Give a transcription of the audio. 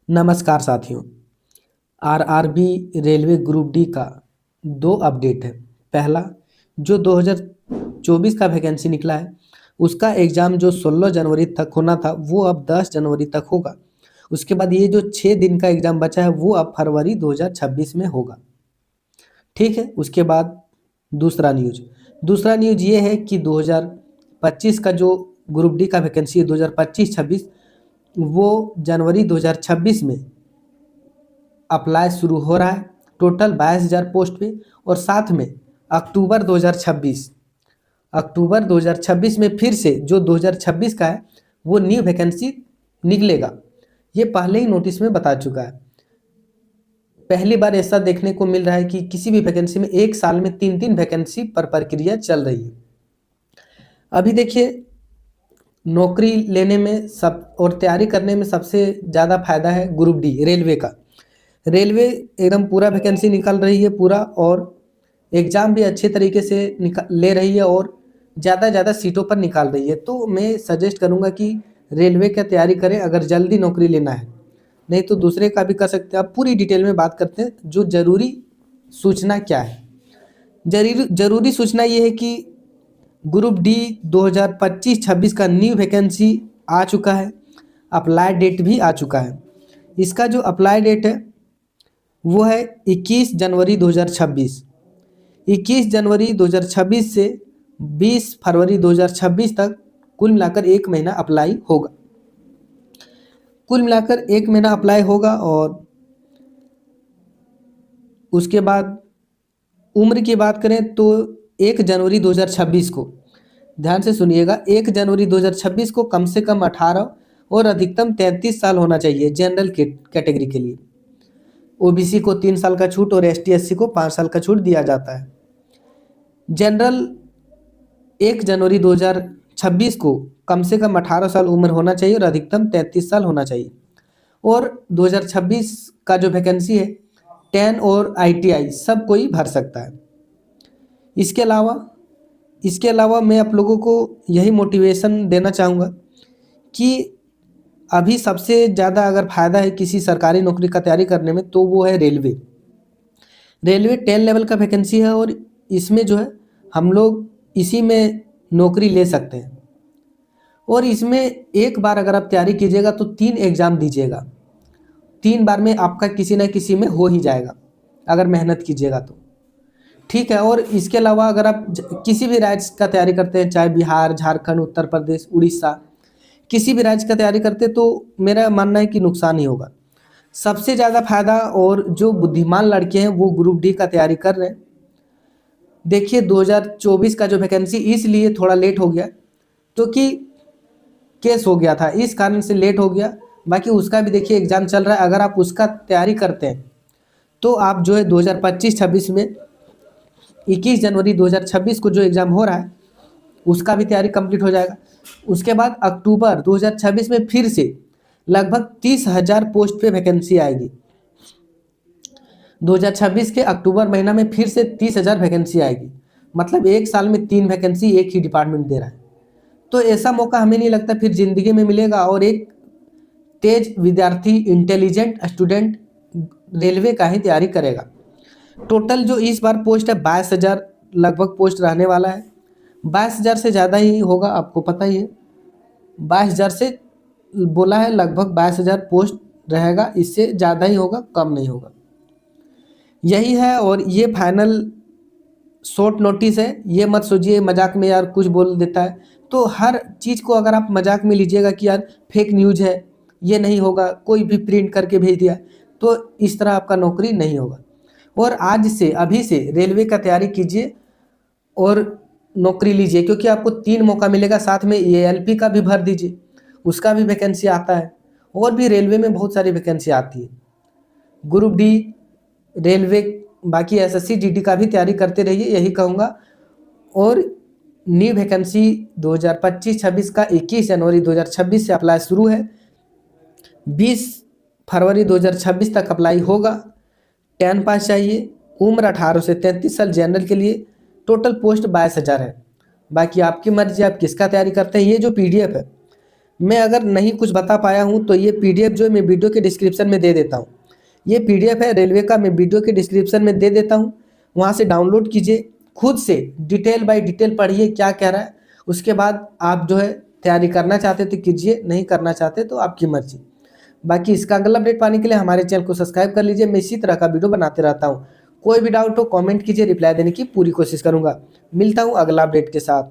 नमस्कार साथियों। RRB railway group D का दो अपडेट है। पहला, जो 2024 का वैकेंसी निकला है उसका एग्ज़ाम जो 16 जनवरी तक होना था वो अब 10 जनवरी तक होगा। उसके बाद ये जो 6 दिन का एग्ज़ाम बचा है वो अब फरवरी 2026 में होगा। ठीक है। उसके बाद दूसरा न्यूज़ ये है कि 2025 का जो ग्रुप डी का वैकेंसी है 2025-26 वो जनवरी 2026 में अप्लाई शुरू हो रहा है। टोटल 22,000 पोस्ट पे। और साथ में अक्टूबर 2026 में फिर से जो 2026 का है वो न्यू वैकेंसी निकलेगा। ये पहले ही नोटिस में बता चुका है। पहली बार ऐसा देखने को मिल रहा है कि किसी भी वैकेंसी में एक साल में 3-3 वैकेंसी पर प्रक्रिया चल रही है। अभी देखिए, नौकरी लेने में सब और तैयारी करने में सबसे ज़्यादा फायदा है ग्रुप डी रेलवे का। रेलवे एकदम पूरा वैकेंसी निकाल रही है पूरा, और एग्ज़ाम भी अच्छे तरीके से ले रही है और ज़्यादा सीटों पर निकाल रही है। तो मैं सजेस्ट करूँगा कि रेलवे का तैयारी करें अगर जल्दी नौकरी लेना है, नहीं तो दूसरे का भी कर सकते हैं। अब पूरी डिटेल में बात करते हैं। जो ज़रूरी सूचना क्या है। ज़रूरी सूचना ये है कि ग्रुप डी 2025-26 का न्यू वैकेंसी आ चुका है। अप्लाई डेट भी आ चुका है। इसका जो अप्लाई डेट है वो है 21 जनवरी 2026। 21 जनवरी 2026 से 20 फरवरी 2026 तक कुल मिलाकर 1 महीना अप्लाई होगा। और उसके बाद उम्र की बात करें तो 1 जनवरी 2026 को, ध्यान से सुनिएगा, 1 जनवरी 2026 को कम से कम 18 और अधिकतम 33 साल होना चाहिए जनरल कैटेगरी के लिए। ओबीसी को 3 साल का छूट और एसटी एससी को 5 साल का छूट दिया जाता है। जनरल 1 जनवरी 2026 को कम से कम 18 साल उम्र होना चाहिए और अधिकतम 33 साल होना चाहिए। और 2026 का जो वैकेंसी है 10 और आईटीआई सब कोई भर सकता है। इसके अलावा मैं आप लोगों को यही मोटिवेशन देना चाहूँगा कि अभी सबसे ज़्यादा अगर फ़ायदा है किसी सरकारी नौकरी का तैयारी करने में तो वो है रेलवे 10 लेवल का वैकेंसी है, और इसमें जो है हम लोग इसी में नौकरी ले सकते हैं। और इसमें एक बार अगर आप तैयारी कीजिएगा तो 3 एग्ज़ाम दीजिएगा, 3 बार में आपका किसी न किसी में हो ही जाएगा अगर मेहनत कीजिएगा तो। ठीक है। और इसके अलावा अगर आप किसी भी राज्य का तैयारी करते हैं, चाहे बिहार, झारखंड, उत्तर प्रदेश, उड़ीसा, किसी भी राज्य का तैयारी करते तो मेरा मानना है कि नुकसान ही होगा। सबसे ज़्यादा फायदा और जो बुद्धिमान लड़के हैं वो ग्रुप डी का तैयारी कर रहे हैं। देखिए 2024 का जो वैकेंसी इसलिए थोड़ा लेट हो गया क्योंकि केस हो गया था, इस कारण से लेट हो गया। बाकी उसका भी देखिए एग्ज़ाम चल रहा है। अगर आप उसका तैयारी करते हैं तो आप जो है 2025-26 में 21 जनवरी 2026 को जो एग्ज़ाम हो रहा है उसका भी तैयारी कंप्लीट हो जाएगा। उसके बाद अक्टूबर 2026 में फिर से लगभग 30,000 पोस्ट पे वैकेंसी आएगी। 2026 के अक्टूबर महीना में फिर से 30,000 वैकेंसी आएगी। मतलब एक साल में 3 वैकेंसी एक ही डिपार्टमेंट दे रहा है। तो ऐसा मौका हमें नहीं लगता फिर ज़िंदगी में मिलेगा। और एक तेज विद्यार्थी, इंटेलिजेंट स्टूडेंट रेलवे का ही तैयारी करेगा। टोटल जो इस बार पोस्ट है 22,000 लगभग पोस्ट रहने वाला है। 22,000 से ज़्यादा ही होगा, आपको पता ही है। 22,000 से बोला है, लगभग 22,000 पोस्ट रहेगा। इससे ज़्यादा ही होगा, कम नहीं होगा। यही है। और ये फाइनल शॉर्ट नोटिस है। ये मत सोचिए मजाक में यार कुछ बोल देता है। तो हर चीज़ को अगर आप मजाक में लीजिएगा कि यार फेक न्यूज़ है, ये नहीं होगा, कोई भी प्रिंट करके भेज दिया, तो इस तरह आपका नौकरी नहीं होगा। और आज से, अभी से रेलवे का तैयारी कीजिए और नौकरी लीजिए, क्योंकि आपको 3 मौका मिलेगा। साथ में एएलपी का भी भर दीजिए, उसका भी वैकेंसी आता है। और भी रेलवे में बहुत सारी वैकेंसी आती है। ग्रुप डी, रेलवे, बाकी एसएससी जीडी का भी तैयारी करते रहिए, यही कहूँगा। और न्यू वैकेंसी 2025-26 का 21 जनवरी 2026 से अप्लाई शुरू है। 20 फरवरी 2026 तक अप्लाई होगा। 10 पास चाहिए। उम्र 18 से 33 साल जनरल के लिए। टोटल पोस्ट 22,000 है। बाकी आपकी मर्जी, आप किसका तैयारी करते हैं। ये जो पीडीएफ है मैं अगर नहीं कुछ बता पाया हूँ तो ये पीडीएफ जो है मैं वीडियो के डिस्क्रिप्शन में दे देता हूँ। ये पीडीएफ है रेलवे का, मैं वीडियो के डिस्क्रिप्शन में दे देता हूँ, वहाँ से डाउनलोड कीजिए, खुद से डिटेल बाय डिटेल पढ़िए क्या कह रहा है। उसके बाद आप जो है तैयारी करना चाहते तो कीजिए, नहीं करना चाहते तो आपकी मर्जी। बाकी इसका अगला अपडेट पाने के लिए हमारे चैनल को सब्सक्राइब कर लीजिए, मैं इसी तरह का वीडियो बनाते रहता हूँ। कोई भी डाउट हो कमेंट कीजिए, रिप्लाई देने की पूरी कोशिश करूँगा। मिलता हूँ अगला अपडेट के साथ।